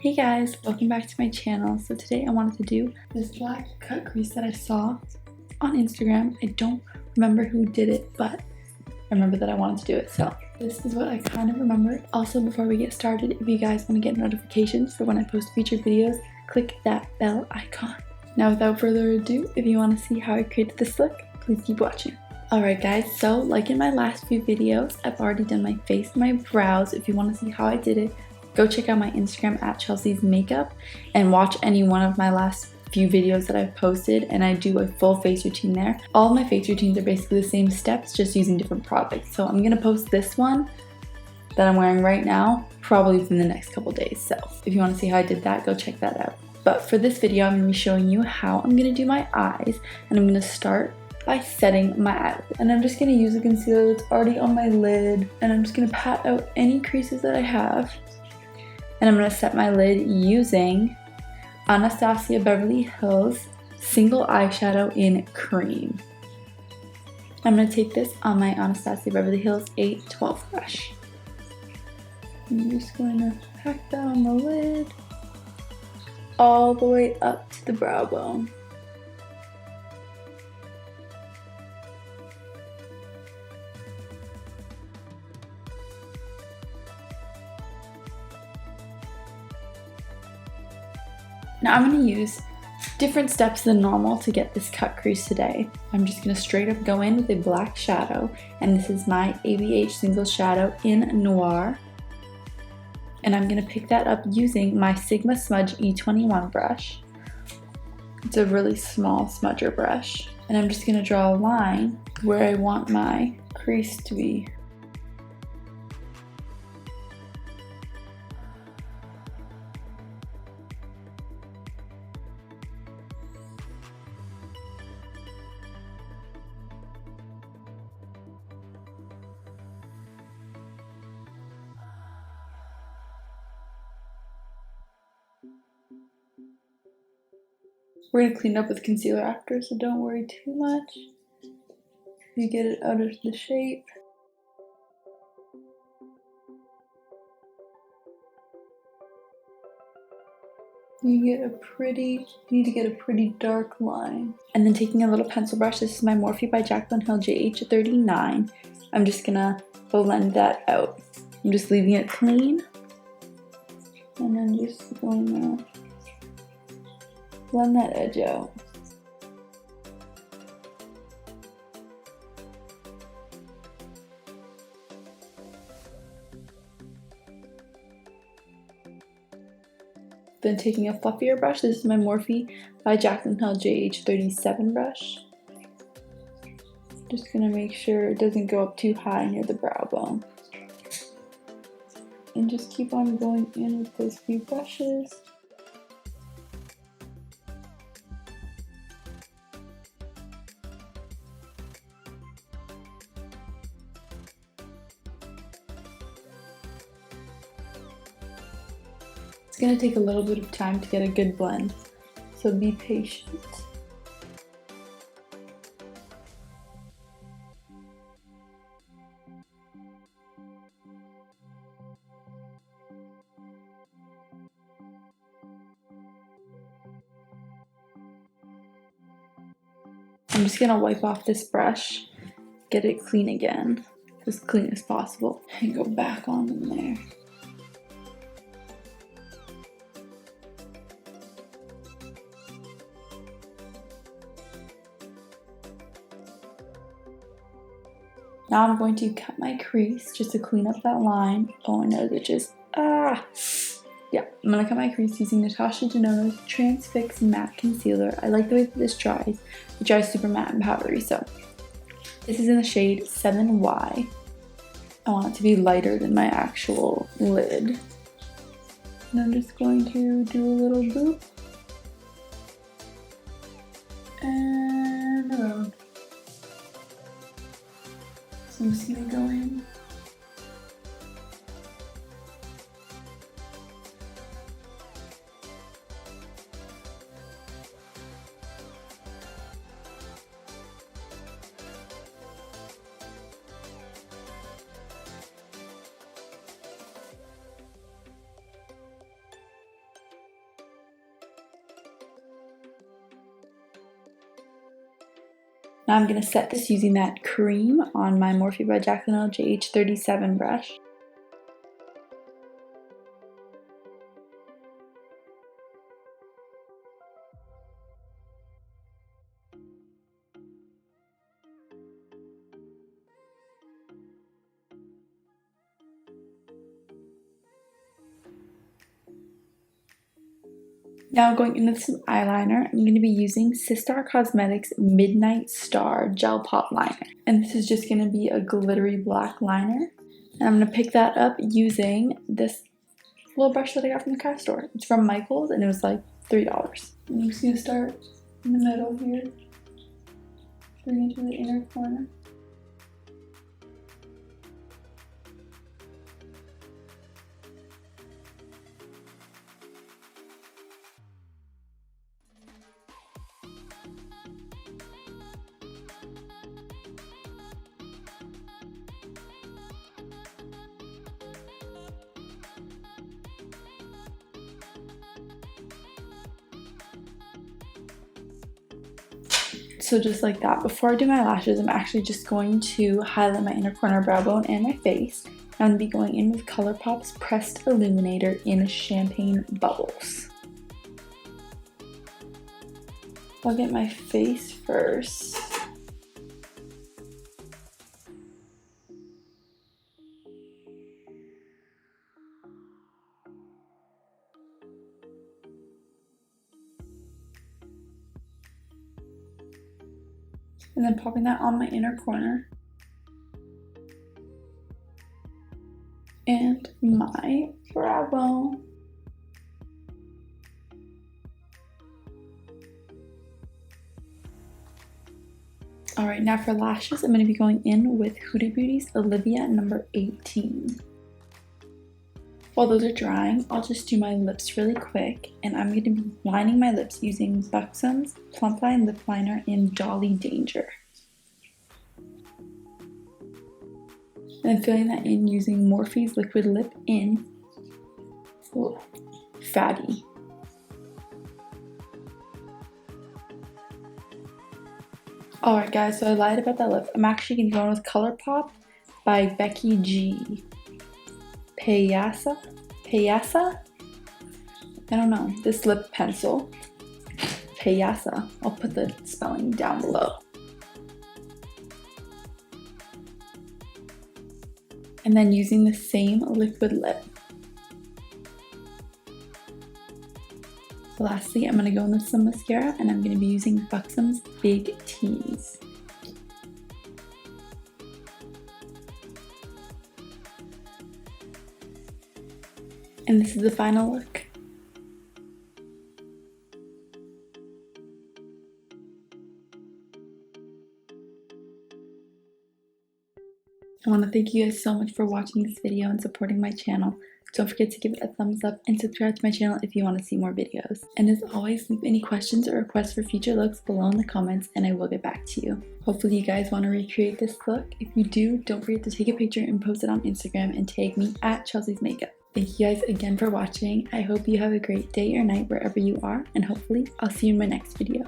Hey guys, welcome back to my channel. So today I wanted to do this black cut crease that I saw on Instagram. I don't remember who did it, but I remember that I wanted to do it. So this is what I kind of remember. Also, before we get started, if you guys want to get notifications for when I post featured videos, click that bell icon. Now without further ado, if you want to see how I created this look, please keep watching. Alright guys, so like in my last few videos, I've already done my face and my brows. If you want to see how I did it, go check out my Instagram at Chelseasmakeup and watch any one of my last few videos that I've posted, and I do a full face routine there. All of my face routines are basically the same steps, just using different products. So I'm gonna post this one that I'm wearing right now probably within the next couple days. So if you want to see how I did that, go check that out. But for this video, I'm gonna be showing you how I'm gonna do my eyes, and I'm gonna start by setting my eyelid. And I'm just gonna use a concealer that's already on my lid, and I'm just gonna pat out any creases that I have. And I'm gonna set my lid using Anastasia Beverly Hills Single Eyeshadow in Cream. I'm gonna take this on my Anastasia Beverly Hills 812 brush. I'm just going to pack that on the lid all the way up to the brow bone. Now I'm going to use different steps than normal to get this cut crease today. I'm just going to straight up go in with a black shadow, and this is my ABH Single Shadow in Noir. And I'm going to pick that up using my Sigma Smudge E21 brush. It's a really small smudger brush. And I'm just going to draw a line where I want my crease to be. We're going to clean up with concealer after, so don't worry too much. You get it out of the shape. You need to get a pretty dark line. And then taking a little pencil brush, this is my Morphe by Jaclyn Hill JH39. I'm just gonna blend that out. I'm just leaving it clean. And then just going to blend that edge out. Then taking a fluffier brush, this is my Morphe by Jaclyn Hill JH37 brush. Just gonna make sure it doesn't go up too high near the brow bone. And just keep on going in with those few brushes. It's going to take a little bit of time to get a good blend, so be patient. I'm just going to wipe off this brush, get it clean again, as clean as possible, and go back on in there. Now I'm going to cut my crease just to clean up that line. Oh, my nose itches. Yeah, I'm going to cut my crease using Natasha Denona's Transfix Matte Concealer. I like the way that this dries. It dries super matte and powdery, so. This is in the shade 7Y. I want it to be lighter than my actual lid. And I'm just going to do a little boop. And around. So I'm just gonna go in. Now I'm going to set this using that cream on my Morphe by Jaclyn JH37 brush. Now going in with some eyeliner, I'm going to be using Sistar Cosmetics Midnight Star Gel Pop Liner. And this is just going to be a glittery black liner. And I'm going to pick that up using this little brush that I got from the craft store. It's from Michael's and it was like $3. I'm just going to start in the middle here, bring it to the inner corner. So just like that, before I do my lashes, I'm actually just going to highlight my inner corner brow bone and my face. I'm going to be going in with Colourpop's Pressed Illuminator in Champagne Bubbles. I'll get my face first. And then popping that on my inner corner. And my brow bone. Alright, now for lashes, I'm going to be going in with Huda Beauty's Olivia number 18. While those are drying, I'll just do my lips really quick, and I'm going to be lining my lips using Buxom's Plump Line Lip Liner in Dolly Danger. And filling that in using Morphe's Liquid Lip in Fatty. Alright guys, so I lied about that lip. I'm actually going to go in with Colourpop by Becky G. Payasa? I don't know. This lip pencil. Payasa. I'll put the spelling down below. And then using the same liquid lip. Lastly, I'm going to go in with some mascara, and I'm going to be using Buxom's Big Tease. And this is the final look. I want to thank you guys so much for watching this video and supporting my channel. Don't forget to give it a thumbs up and subscribe to my channel if you want to see more videos. And as always, leave any questions or requests for future looks below in the comments and I will get back to you. Hopefully you guys want to recreate this look. If you do, don't forget to take a picture and post it on Instagram and tag me at Chelseasmakeup. Thank you guys again for watching. I hope you have a great day or night wherever you are, and hopefully I'll see you in my next video.